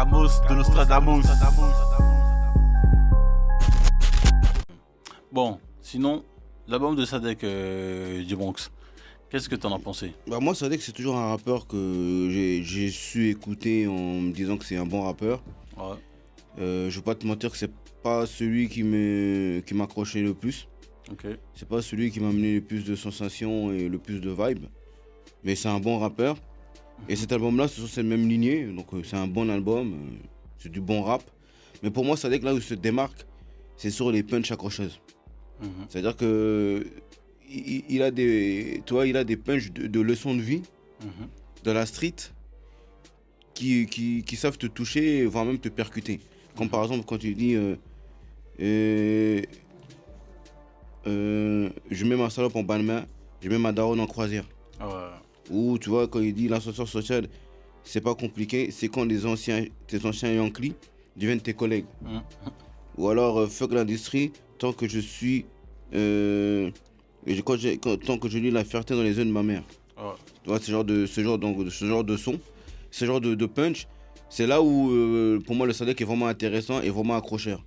de Nostradamus. Bon, sinon, l'album de Sadek du Bronx, qu'est-ce que t'en as pensé? Bah moi, Sadek, c'est toujours un rappeur que j'ai su écouter en me disant que c'est un bon rappeur. Ouais. Je vais pas te mentir que c'est pas celui qui m'accrochait le plus. Ok. C'est pas celui qui m'a amené le plus de sensations et le plus de vibes. Mais c'est un bon rappeur. Et cet album-là, c'est sur cette même lignée. Donc c'est un bon album. C'est du bon rap. Mais pour moi, Sadek, là où il se démarque, c'est sur les punchs accrocheuses. C'est-à-dire que il a des, tu vois, il a des punchs de leçons de vie, de la street, qui savent te toucher, voire même te percuter. Comme par exemple quand tu dis je mets ma salope en bas de main, je mets ma daronne en croisière. Ouais. Ou tu vois quand il dit l'ascenseur social, c'est pas compliqué, c'est quand tes anciens Yankees deviennent tes collègues. Ou alors fuck l'industrie, tant que je suis tant que je lis la fierté dans les yeux de ma mère. Ouais. Tu vois, ce genre de son, ce genre de punch, c'est là où pour moi le Sadek est vraiment intéressant et vraiment accrocheur.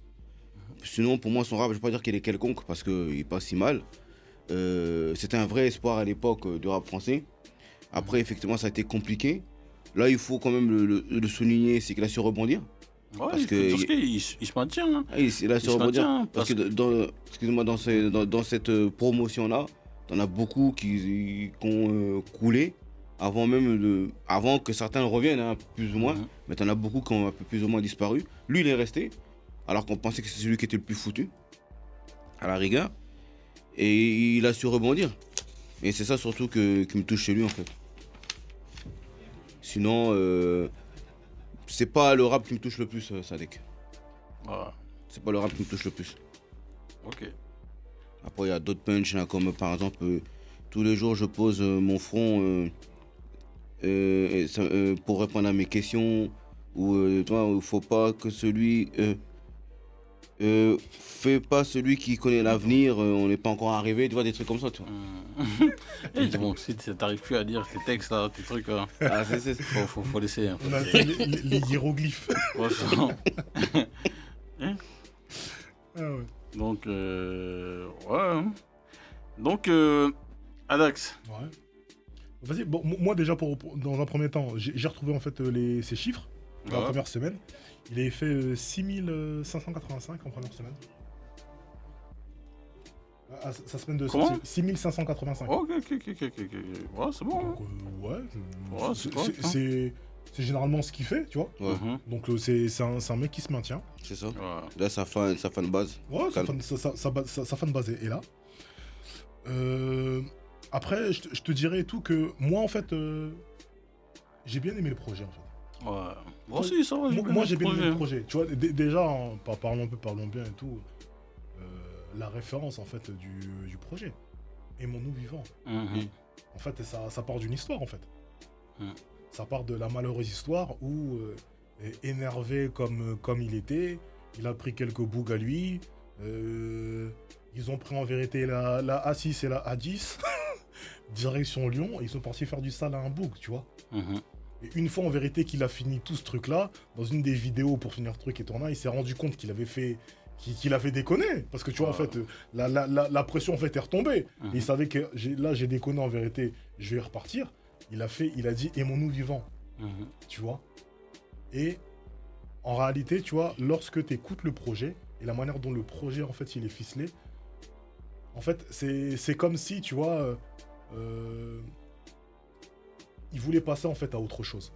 Sinon pour moi son rap, je vais pas dire qu'il est quelconque parce qu'il est pas si mal. C'était un vrai espoir à l'époque du rap français. Après effectivement ça a été compliqué. Là il faut quand même le souligner, c'est qu'il a su rebondir. Ouais, Parce il se maintient. Hein. Il a su rebondir. maintient, Parce que dans cette promotion-là, t'en as beaucoup qui ont coulé avant que certains reviennent, hein, plus ou moins. Mais t'en as beaucoup qui ont un peu plus ou moins disparu. Lui, il est resté, alors qu'on pensait que c'est celui qui était le plus foutu, à la rigueur. Et il a su rebondir. Et c'est ça surtout qui me touche chez lui, en fait. Sinon, c'est pas le rap qui me touche le plus, Sadek. Ouais. C'est pas le rap qui me touche le plus. Ok. Après, il y a d'autres punchs, hein, comme par exemple, tous les jours, je pose mon front pour répondre à mes questions. Ou, tu vois, il faut pas que celui... fais pas celui qui connaît l'avenir, on n'est pas encore arrivé, tu vois, des trucs comme ça, tu vois. Et bon, si t'arrives plus à dire tes textes, là, tes trucs, faut laisser. Hein, On a fait les hiéroglyphes. Franchement. Ah ouais. Donc, ouais. Donc, Adax. Ouais. Vas-y, bon, moi déjà, dans un premier temps, j'ai retrouvé en fait ces chiffres dans la première semaine. Il avait fait 6585 en première semaine. Sa semaine de Comment sortie, 6585. Ok. Ouais, c'est bon. Donc, Ouais, c'est généralement ce qu'il fait, tu vois. Ouais, Donc c'est un mec qui se maintient. c'est ça. Ouais. Là, sa fan base. Ouais, sa fan base est là. Après, je te dirais et tout que moi, en fait, j'ai bien aimé le projet, en fait. Ouais. Moi aussi, ça va. Moi, j'ai bien aimé le projet. Tu vois, déjà, parlons bien et tout, la référence, en fait, du projet. Aimons-nous vivants. En fait, ça part d'une histoire, en fait. Ça part de la malheureuse histoire où, énervé comme il était, il a pris quelques bougs à lui. Ils ont pris en vérité la A6 et la A10, direction Lyon, et ils sont partis faire du sale à un boug, tu vois. Et une fois en vérité qu'il a fini tout ce truc-là, dans une des vidéos pour finir le truc et tourner, il s'est rendu compte qu'il avait fait déconner. Parce que tu vois, en fait, la pression en fait est retombée. Et il savait que j'ai déconné en vérité, je vais repartir. Il a dit aimons-nous vivants. Tu vois. Et en réalité, tu vois, lorsque tu écoutes le projet et la manière dont le projet en fait il est ficelé, en fait, c'est comme si, tu vois, il voulait passer en fait à autre chose.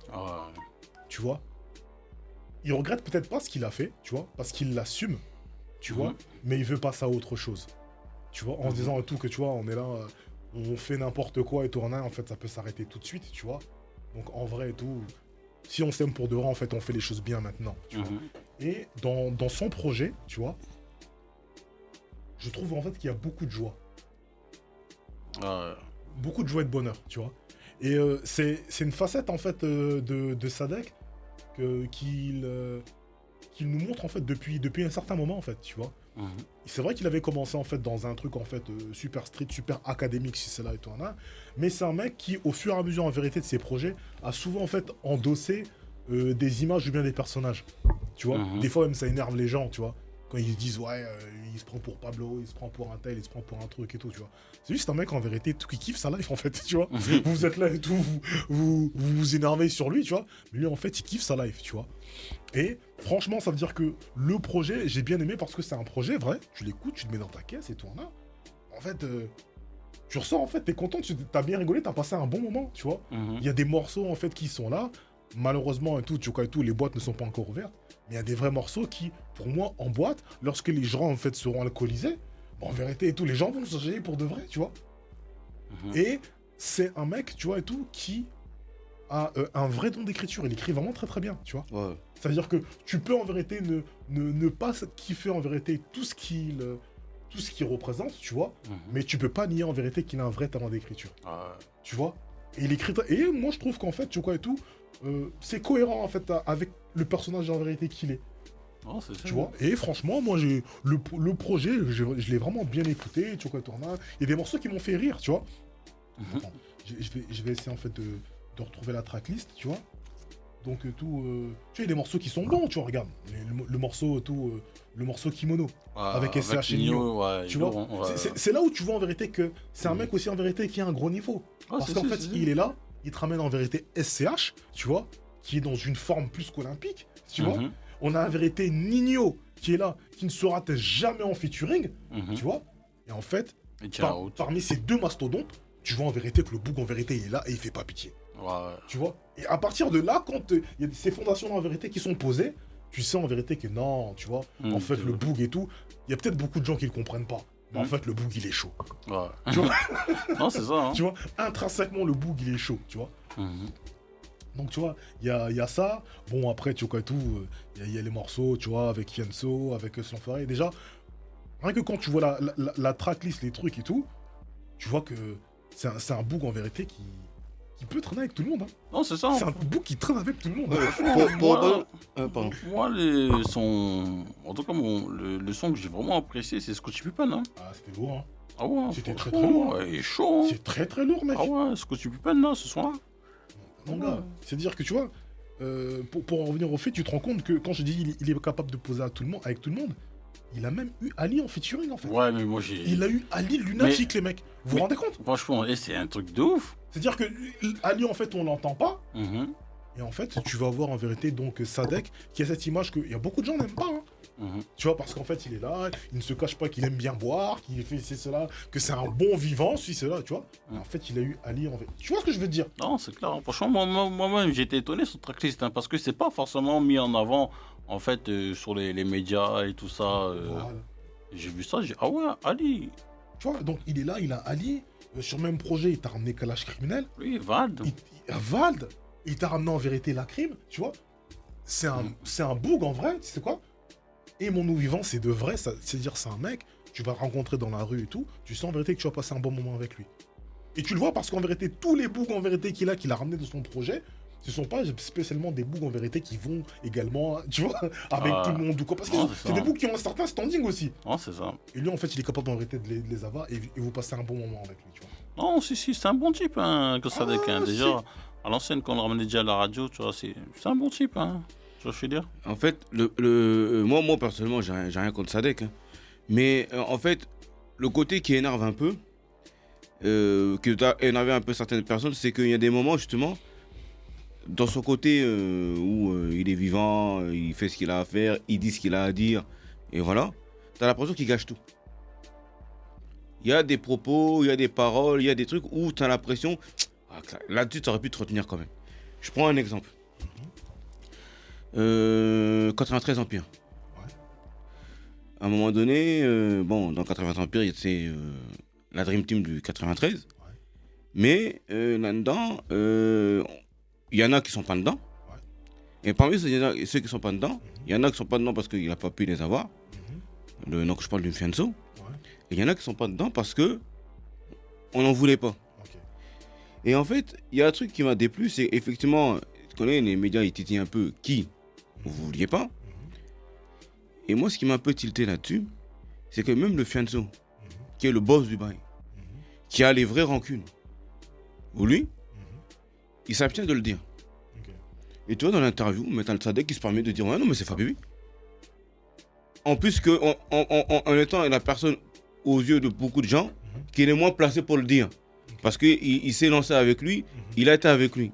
Tu vois. Il regrette peut-être pas ce qu'il a fait, tu vois, parce qu'il l'assume, tu vois, mais il veut passer à autre chose. Tu vois, en se disant et tout que, tu vois, on est là, on fait n'importe quoi et tout, en fait, ça peut s'arrêter tout de suite, tu vois. Donc, en vrai et tout, si on s'aime pour de vrai, en fait, on fait les choses bien maintenant, tu vois. Et dans son projet, tu vois, je trouve en fait qu'il y a beaucoup de joie. Beaucoup de joie et de bonheur, tu vois. Et c'est une facette en fait de Sadek qu'il nous montre en fait depuis un certain moment en fait, tu vois. C'est vrai qu'il avait commencé en fait dans un truc en fait super street, super académique si c'est là et tout, mais c'est un mec qui au fur et à mesure en vérité de ses projets a souvent en fait endossé des images ou bien des personnages. Tu vois, des fois même ça énerve les gens, tu vois. Quand ils se disent, ouais, il se prend pour Pablo, il se prend pour un tel, il se prend pour un truc et tout, tu vois. C'est juste un mec en vérité tout qui kiffe sa life en fait, tu vois. Vous êtes là et tout, vous énervez sur lui, tu vois. Mais lui en fait, il kiffe sa life, tu vois. Et franchement, ça veut dire que le projet, j'ai bien aimé parce que c'est un projet vrai. Tu l'écoutes, tu te mets dans ta caisse et tout, là. En fait, tu ressors en fait, t'es content, t'as bien rigolé, t'as passé un bon moment, tu vois. Il y a des morceaux en fait qui sont là. Malheureusement et tout, tu vois, et tout, les boîtes ne sont pas encore ouvertes. Mais il y a des vrais morceaux qui, pour moi, en boîte, lorsque les gens en fait seront alcoolisés, en vérité et tout, les gens vont se gêner pour de vrai, tu vois. Et c'est un mec, tu vois, et tout, qui a un vrai don d'écriture. Il écrit vraiment très très bien, tu vois. Ouais. C'est-à-dire que tu peux en vérité ne pas kiffer en vérité tout ce qu'il représente, tu vois, mais tu peux pas nier en vérité qu'il a un vrai talent d'écriture. Tu vois. Et il écrit. Et moi je trouve qu'en fait, tu vois et tout, c'est cohérent en fait avec le personnage en vérité qu'il est. Oh, c'est ça. Tu vois. Et franchement, moi j'ai le projet, je l'ai vraiment bien écouté, tu vois, il y a des morceaux qui m'ont fait rire, tu vois. Attends, je vais essayer en fait de retrouver la tracklist, tu vois. Donc tout, tu vois, il y a des morceaux qui sont bons, tu vois, regarde. Le morceau tout, le morceau Kimono avec SCH et Nino, tu vois. C'est là où tu vois en vérité que c'est un mec aussi en vérité qui a un gros niveau. Parce qu'en fait, il est là, il te ramène en vérité SCH, tu vois, qui est dans une forme plus qu'olympique, tu vois. On a en vérité Nino qui est là, qui ne se rate jamais en featuring, tu vois. Et en fait, parmi ces deux mastodontes, tu vois en vérité que le Boug en vérité il est là et il fait pas pitié. Tu vois. Et à partir de là, quand il y a ces fondations en vérité qui sont posées, tu sais en vérité que non, tu vois, en fait le Boug et tout, il y a peut-être beaucoup de gens qui le comprennent pas. Mais en fait le Boug il est chaud. Tu vois. Non, c'est ça. Tu vois, intrinsèquement le Boug il est chaud, tu vois. Donc tu vois, il y a ça. Bon après tu vois tout, il y a les morceaux, tu vois, avec Fianso, avec Slanfaré. Déjà, rien que quand tu vois la tracklist, les trucs et tout, tu vois que c'est un Boug en vérité qui peut traîner avec tout le monde. Hein. Non, c'est ça. C'est un Boug qui traîne avec tout le monde. Pardon. Moi, les sons. En tout cas, le son que j'ai vraiment apprécié, c'est Scottie Pippen. Hein. Ah, c'était lourd. Hein. Ah ouais. C'était très lourd. Ouais, il est chaud. Hein. C'est très lourd, mec. Ah ouais, Scottie Pippen, là, ce son-là. Mon gars, c'est-à-dire que tu vois, pour en revenir au fait, tu te rends compte que quand je dis il est capable de poser avec tout le monde, il a même eu Ali en featuring en fait. Ouais, mais moi il a eu Ali lunatique, les mecs. Vous vous rendez compte? Franchement, c'est un truc de ouf. C'est-à-dire que Ali en fait on l'entend pas. Et en fait tu vas voir en vérité donc Sadek qui a cette image que il y a beaucoup de gens n'aiment pas. Hein. Tu vois, parce qu'en fait il est là, il ne se cache pas qu'il aime bien boire, qu'il fait cela, que c'est un bon vivant, cela, tu vois. Et en fait il a eu Ali en fait. Tu vois ce que je veux te dire? Non, c'est clair. Franchement, moi-même j'étais étonné sur tracklist parce que c'est pas forcément mis en avant en fait sur les médias et tout ça. Voilà. J'ai vu ça, j'ai dit, ah ouais, Ali. Tu vois, donc il est là, il a Ali. Sur le même projet, il t'a ramené Kalash Criminel. Oui, Vald. Vald. Il t'a ramené en vérité la crime, tu vois. C'est un Boug en vrai, tu sais quoi. Et mon nous vivant, c'est de vrai, c'est-à-dire c'est un mec, tu vas le rencontrer dans la rue et tout, tu sens en vérité que tu vas passer un bon moment avec lui. Et tu le vois parce qu'en vérité, tous les Bougs en vérité qu'il a ramené de son projet, ce sont pas spécialement des Bougs en vérité qui vont également, tu vois, avec tout le monde ou quoi. Parce que c'est des Bougs qui ont un certain standing aussi. Non, c'est ça. Et lui, en fait, il est capable en vérité de les avoir et vous passez un bon moment avec lui, tu vois. Non, si, c'est un bon type, hein, que Sadek. Déjà, à l'ancienne, quand on le ramenait déjà à la radio, tu vois, c'est un bon type, hein. Tu vois ce que je veux dire? En fait, moi, personnellement, j'ai rien contre Sadek. Hein. Mais en fait, le côté qui énerve un peu, qui a énervé un peu certaines personnes, c'est qu'il y a des moments, justement, dans son côté où il est vivant, il fait ce qu'il a à faire, il dit ce qu'il a à dire, et voilà, t'as l'impression qu'il gâche tout. Il y a des propos, il y a des paroles, il y a des trucs où t'as l'impression, là-dessus, t'aurais pu te retenir quand même. Je prends un exemple. 93 Empire. Ouais. À un moment donné, dans 93 Empire, c'est la Dream Team du 93. Ouais. Mais là-dedans, il y en a qui sont pas dedans. Ouais. Et parmi ceux qui sont pas dedans, il y en a qui sont pas dedans parce qu'il n'a pas pu les avoir. Donc je parle d'une Fianso. Ouais. Et il y en a qui sont pas dedans parce que on n'en voulait pas. Okay. Et en fait, il y a un truc qui m'a déplu, c'est effectivement, tu connais, les médias, ils titillent un peu qui vous vouliez pas. Et moi, ce qui m'a un peu tilté là-dessus, c'est que même le Fianso, qui est le boss du bail, qui a les vraies rancunes, ou lui, il s'abstient de le dire. Okay. Et tu vois, dans l'interview, Metal Sadek qui se permet de dire ouais, non, mais c'est Fababy. En plus que en étant la personne aux yeux de beaucoup de gens, qu'il est moins placé pour le dire. Parce qu'il s'est lancé avec lui, il a été avec lui.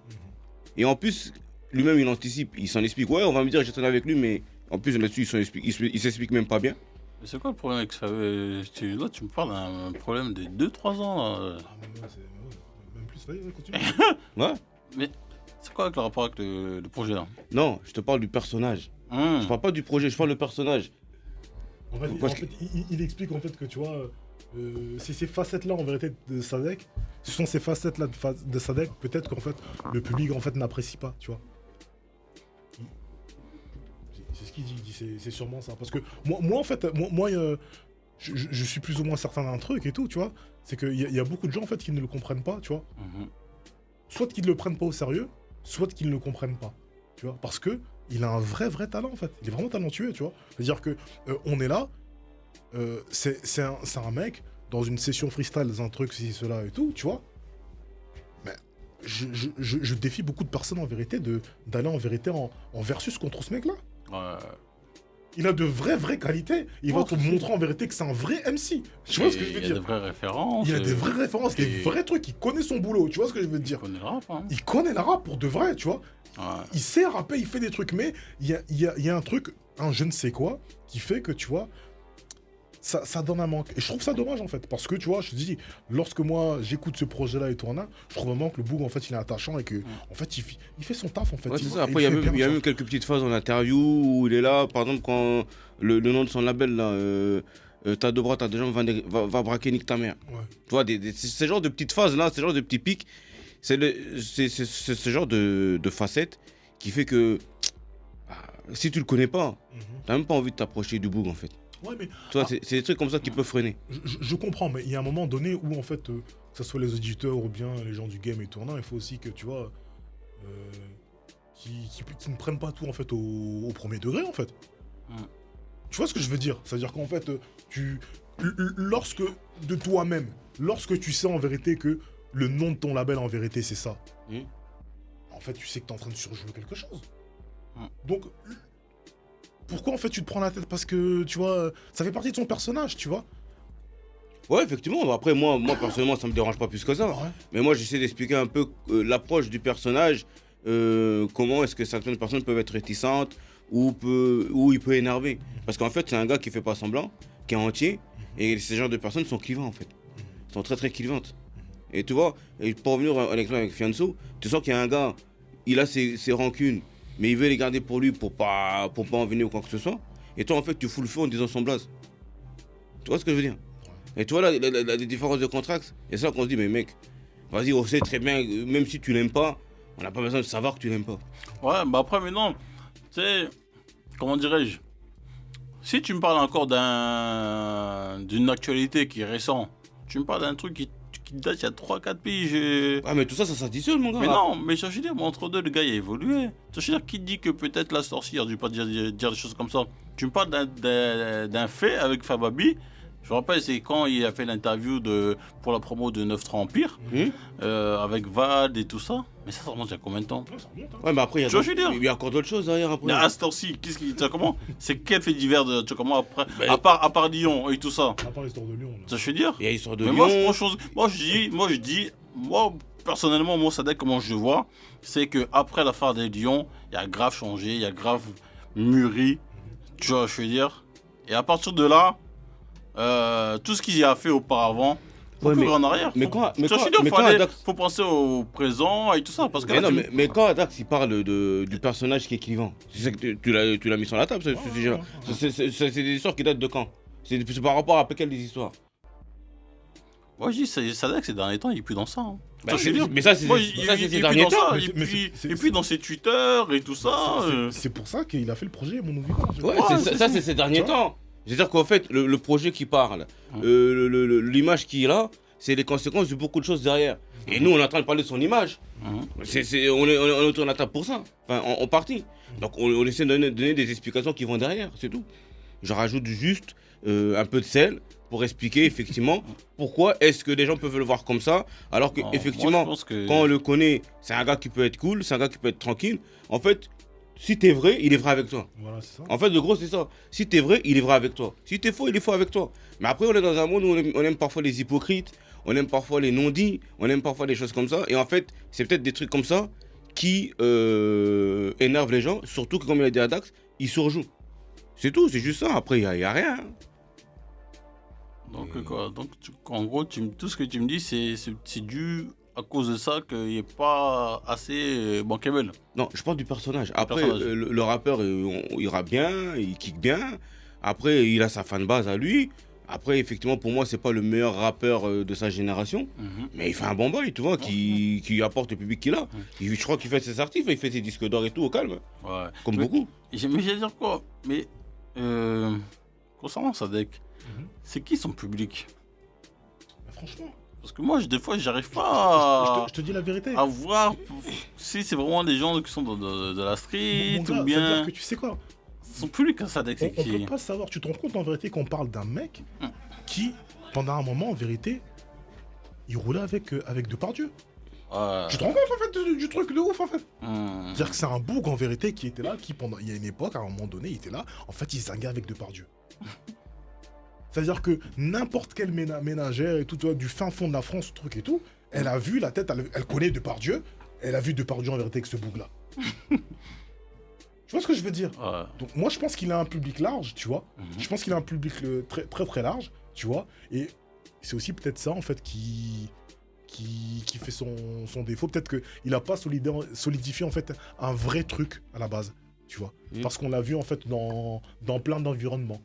Et en plus, lui-même, il anticipe, il s'en explique. Ouais, on va me dire que j'étais avec lui, mais en plus, là-dessus, il s'explique même pas bien. Mais c'est quoi le problème avec ça? Là, tu me parles d'un problème de 2-3 ans. Là. Ah, mais même plus, vas-y, continue. Ouais. Mais c'est quoi avec le rapport avec le projet là? Non, je te parle du personnage. Je parle pas du projet, je parle du personnage. En fait, il explique en fait que tu vois, ces facettes-là en vérité de Sadek, ce sont ces facettes-là de Sadek, peut-être qu'en fait le public en fait n'apprécie pas, tu vois. C'est ce qu'il dit, c'est sûrement ça. Parce que moi en fait, je suis plus ou moins certain d'un truc et tout, tu vois. C'est qu'il y a beaucoup de gens en fait qui ne le comprennent pas, tu vois. Soit qu'ils ne le prennent pas au sérieux, soit qu'ils ne le comprennent pas, tu vois. Parce que il a un vrai talent en fait. Il est vraiment talentueux, tu vois. C'est-à-dire que on est là, c'est un mec dans une session freestyle, dans un truc, ceci, cela et tout, tu vois. Mais je défie beaucoup de personnes en vérité d'aller en vérité en versus contre ce mec-là. Ouais. Il a de vraies qualités. Il va te montrer en vérité que c'est un vrai MC. Tu vois ce que je veux dire? Il y a de vraies références. Il a des vraies références, des vrais trucs. Il connaît son boulot. Tu vois ce que je veux dire? Il connaît le rap. Hein. Il connaît la rap pour de vrai, tu vois. Ouais. Il sait rapper, il fait des trucs, mais il y a un truc, un je ne sais quoi, qui fait que, tu vois, ça donne un manque. Et je trouve ça dommage, en fait, parce que, tu vois, je te dis, lorsque moi, j'écoute ce projet-là et tout, je trouve vraiment que le Boog, en fait, il est attachant et que, en fait, il fait son taf, en fait. Ouais, c'est ça. Après, il y a même quelques petites phases en interview où il est là, par exemple, quand le nom de son label, là, t'as deux bras, t'as deux jambes, va braquer, nique ta mère. Ouais. Tu vois, ce genre de petites phases-là, ce genre de petits pics, c'est ce genre de facettes qui fait que si tu le connais pas, t'as même pas envie de t'approcher du Boog en fait. Ouais, mais. Tu vois, c'est des trucs comme ça qui peuvent freiner. Je comprends, mais il y a un moment donné où, en fait, que ce soit les auditeurs ou bien les gens du game et tournant, il faut aussi que, tu vois, qui ne prennent pas tout, en fait, au premier degré, en fait. Tu vois ce que je veux dire? C'est-à-dire qu'en fait, lorsque, de toi-même, lorsque tu sais en vérité que le nom de ton label, en vérité, c'est ça, en fait, tu sais que tu es en train de surjouer quelque chose. Donc, pourquoi, en fait, tu te prends la tête? Parce que, tu vois, ça fait partie de son personnage, tu vois. Ouais, effectivement. Après, moi personnellement, ça me dérange pas plus que ça. Ouais. Mais moi, j'essaie d'expliquer un peu l'approche du personnage, comment est-ce que certaines personnes peuvent être réticentes ou il peut énerver. Parce qu'en fait, c'est un gars qui fait pas semblant, qui est entier, et ces genres de personnes sont clivants, en fait. Ils sont très clivantes. Et tu vois, et pour revenir à l'exemple avec Fianso, tu sens qu'il y a un gars, il a ses rancunes, mais il veut les garder pour lui pour pas en venir ou quoi que ce soit. Et toi, en fait, tu fous le feu en disant son blaze. Tu vois ce que je veux dire? Et tu vois là, la différence de contraste, et c'est là qu'on se dit, mais mec, vas-y, on sait très bien, même si tu l'aimes pas, on n'a pas besoin de savoir que tu l'aimes pas. Ouais, bah après, mais non, tu sais, comment dirais-je? Si tu me parles encore d'une actualité qui est récente, tu me parles d'un truc qui date il y a 3-4 piges. Ah, mais tout ça, ça s'additionne, mon gars. Mais non, mais je veux dire, entre deux, le gars, il a évolué. Je veux dire, qui dit que peut-être la sorcière, je ne vais pas dire des choses comme ça. Tu me parles d'un fait avec Fababy. Je me rappelle, c'est quand il a fait l'interview pour la promo de 9-3 Empire, avec Vald et tout ça. Mais ça remonte il y a combien de temps? Ouais, mais après, il y a encore d'autres choses derrière. Mais à cette heure-ci, qu'est-ce qui. Tu sais comment? C'est quel fait divers tu sais comment après à part Lyon et tout ça. À part l'histoire de Lyon. Là. Ça, je veux dire. Il y a l'histoire de mais Lyon. Moi, personnellement, moi, Sadek, comment je le vois, c'est qu'après l'affaire des Lions, il y a grave changé, il y a grave mûri. Tu vois, je veux dire. Et à partir de là, tout ce qu'il a fait auparavant, faut plus en arrière. Faut penser au présent et tout ça. Parce que mais quand Dax il parle du personnage qui est clivant, c'est que tu l'as mis sur la table, ce sujet-là. C'est des histoires qui datent de quand? C'est par rapport à quelles des histoires? Moi, je dis, Sadek, ces derniers temps, il est plus dans ça. Hein. Bah, mais ça, c'est ces derniers temps. Et puis dans ses Twitter et tout ça. C'est pour ça qu'il a fait le projet Mon Nouveau Vivant. Ouais, ça, c'est ces derniers temps. C'est-à-dire qu'en fait, le projet qui parle, l'image qu'il a, c'est les conséquences de beaucoup de choses derrière. Et nous, on est en train de parler de son image. On est autour de la table pour ça, enfin, en partie. Donc, on essaie de donner des explications qui vont derrière, c'est tout. Je rajoute juste un peu de sel pour expliquer effectivement pourquoi est-ce que les gens peuvent le voir comme ça, alors que effectivement, quand on le connaît, c'est un gars qui peut être cool, c'est un gars qui peut être tranquille. En fait, si t'es vrai, il est vrai avec toi. Voilà, c'est ça. En fait, le gros, c'est ça. Si t'es vrai, il est vrai avec toi. Si t'es faux, il est faux avec toi. Mais après, on est dans un monde où on aime parfois les hypocrites, on aime parfois les non-dits, on aime parfois des choses comme ça. Et en fait, c'est peut-être des trucs comme ça qui énervent les gens, surtout que, comme il a dit à Dax, ils surjouent. C'est tout, c'est juste ça. Après, il n'y a rien. Donc, quoi, donc en gros, tout ce que tu me dis, c'est dû à cause de ça qu'il n'est pas assez bankable. Non, je parle du personnage. Après, le rappeur, il ira bien, il kick bien. Après, il a sa fanbase à lui. Après, effectivement, pour moi, c'est pas le meilleur rappeur de sa génération. Mais il fait un bon boy, tu vois, qui apporte le public qu'il a. Je crois qu'il fait ses articles, il fait ses disques d'or et tout au calme. Ouais. Comme beaucoup. Mais j'allais dire quoi? Mais concernant Sadek, c'est qui son public? Franchement. Parce que moi, des fois, j'arrive pas je te dis la vérité. à voir si c'est vraiment des gens qui sont de la street Mon gars, ou bien. c'est-à-dire que tu sais quoi? Son public, Sadek, c'est On qui? peut pas savoir. Tu te rends compte en vérité qu'on parle d'un mec qui, pendant un moment, en vérité, il roulait avec Depardieu. Tu te rends compte en fait du truc de ouf en fait. C'est-à-dire que c'est un boug en vérité qui était là, il y a une époque, à un moment donné, il était là. En fait, il zinguait avec Depardieu. C'est-à-dire que n'importe quelle ménagère et tout, tu vois, du fin fond de la France, truc et tout, elle a vu la tête, elle connaît Depardieu, elle a vu Depardieu en vérité avec ce boug-là. Tu vois ce que je veux dire? Donc moi, je pense qu'il a un public large, tu vois. Je pense qu'il a un public très, très, très large, tu vois. Et c'est aussi peut-être ça, en fait, qui fait son défaut. Peut-être qu'il n'a pas solidifié, en fait, un vrai truc à la base. Tu vois, parce qu'on l'a vu en fait dans plein d'environnements.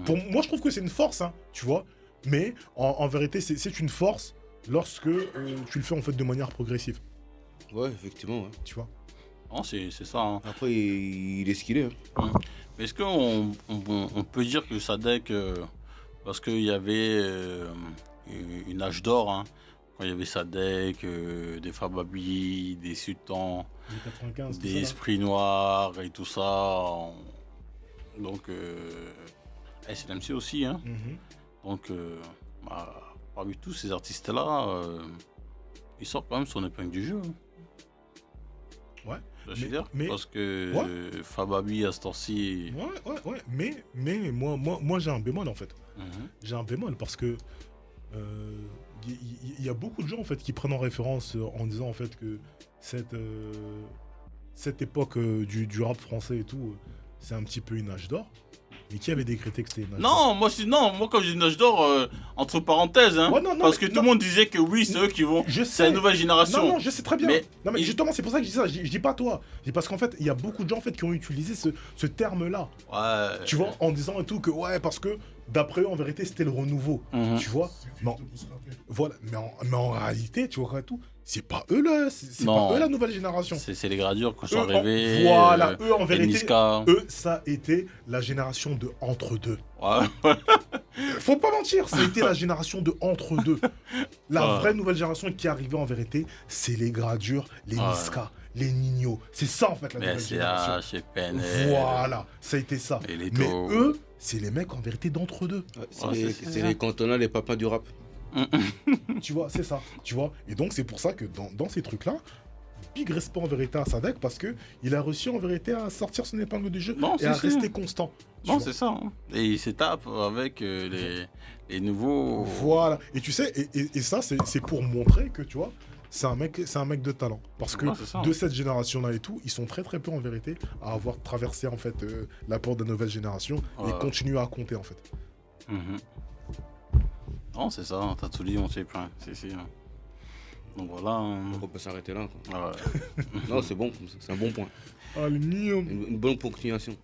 Pour moi, je trouve que c'est une force, hein, tu vois. Mais en vérité, c'est une force lorsque tu le fais en fait de manière progressive. Ouais, effectivement. Ouais. Tu vois. Non, c'est ça. Hein. Après, il est ce qu'il est. Hein. Mais est-ce qu'on peut dire que Sadek, parce qu'il y avait une âge d'or, hein, quand il y avait Sadek, des Fababi, des Sultans, des Esprits Noirs et tout ça. Donc, SNMC aussi. Hein. Donc, parmi tous ces artistes-là, il sort quand même son épingle du jeu. Ouais. Je veux dire, parce que Fababi à ce temps-ci. Ouais. Mais moi j'ai un bémol en fait. J'ai un bémol parce que il y a beaucoup de gens en fait qui prennent en référence en disant en fait que cette époque du rap français et tout, c'est un petit peu une âge d'or. Mais qui avait décrété que c'était une âge d'or? Moi quand j'ai une âge d'or, entre parenthèses, hein, parce que tout le monde disait que oui, c'est eux qui vont. C'est la nouvelle génération. Non, je sais très bien. Mais justement, c'est pour ça que je dis ça. Je dis pas toi. Parce qu'en fait, il y a beaucoup de gens en fait qui ont utilisé ce terme-là. Ouais. Tu vois, en disant et tout que parce que d'après eux, en vérité, c'était le renouveau. Tu vois. Voilà. Mais en réalité, tu vois tout. C'est pas eux là, c'est pas eux la nouvelle génération. C'est les gradures qui sont arrivés. Voilà, eux en vérité, Niska. eux ça a été la génération de entre-deux. Ouais. Faut pas mentir, ça a été la génération de entre-deux. La vraie nouvelle génération qui est arrivée en vérité, c'est les gradures, les Niska, les Nino. C'est ça en fait la nouvelle génération. Voilà, ça a été ça. Mais eux, c'est les mecs en vérité d'entre-deux. C'est les cantona, les papas du rap. Tu vois, c'est ça, tu vois. Et donc c'est pour ça que dans ces trucs-là, big respect en vérité à Sadek parce que il a réussi en vérité à sortir son épingle du jeu et à rester constant. Non, c'est ça. Hein. Et il s'étape avec les nouveaux. Voilà. Et tu sais, et ça c'est pour montrer que tu vois, c'est un mec de talent. Parce que de cette génération-là et tout, ils sont très très peu en vérité à avoir traversé en fait la porte de la nouvelle génération et continuer à compter en fait. Non, c'est ça, t'as tout dit, on sait plein. Donc voilà. Donc on peut s'arrêter là. Quoi. Ouais. Non, c'est bon, c'est un bon point. Une bonne continuation.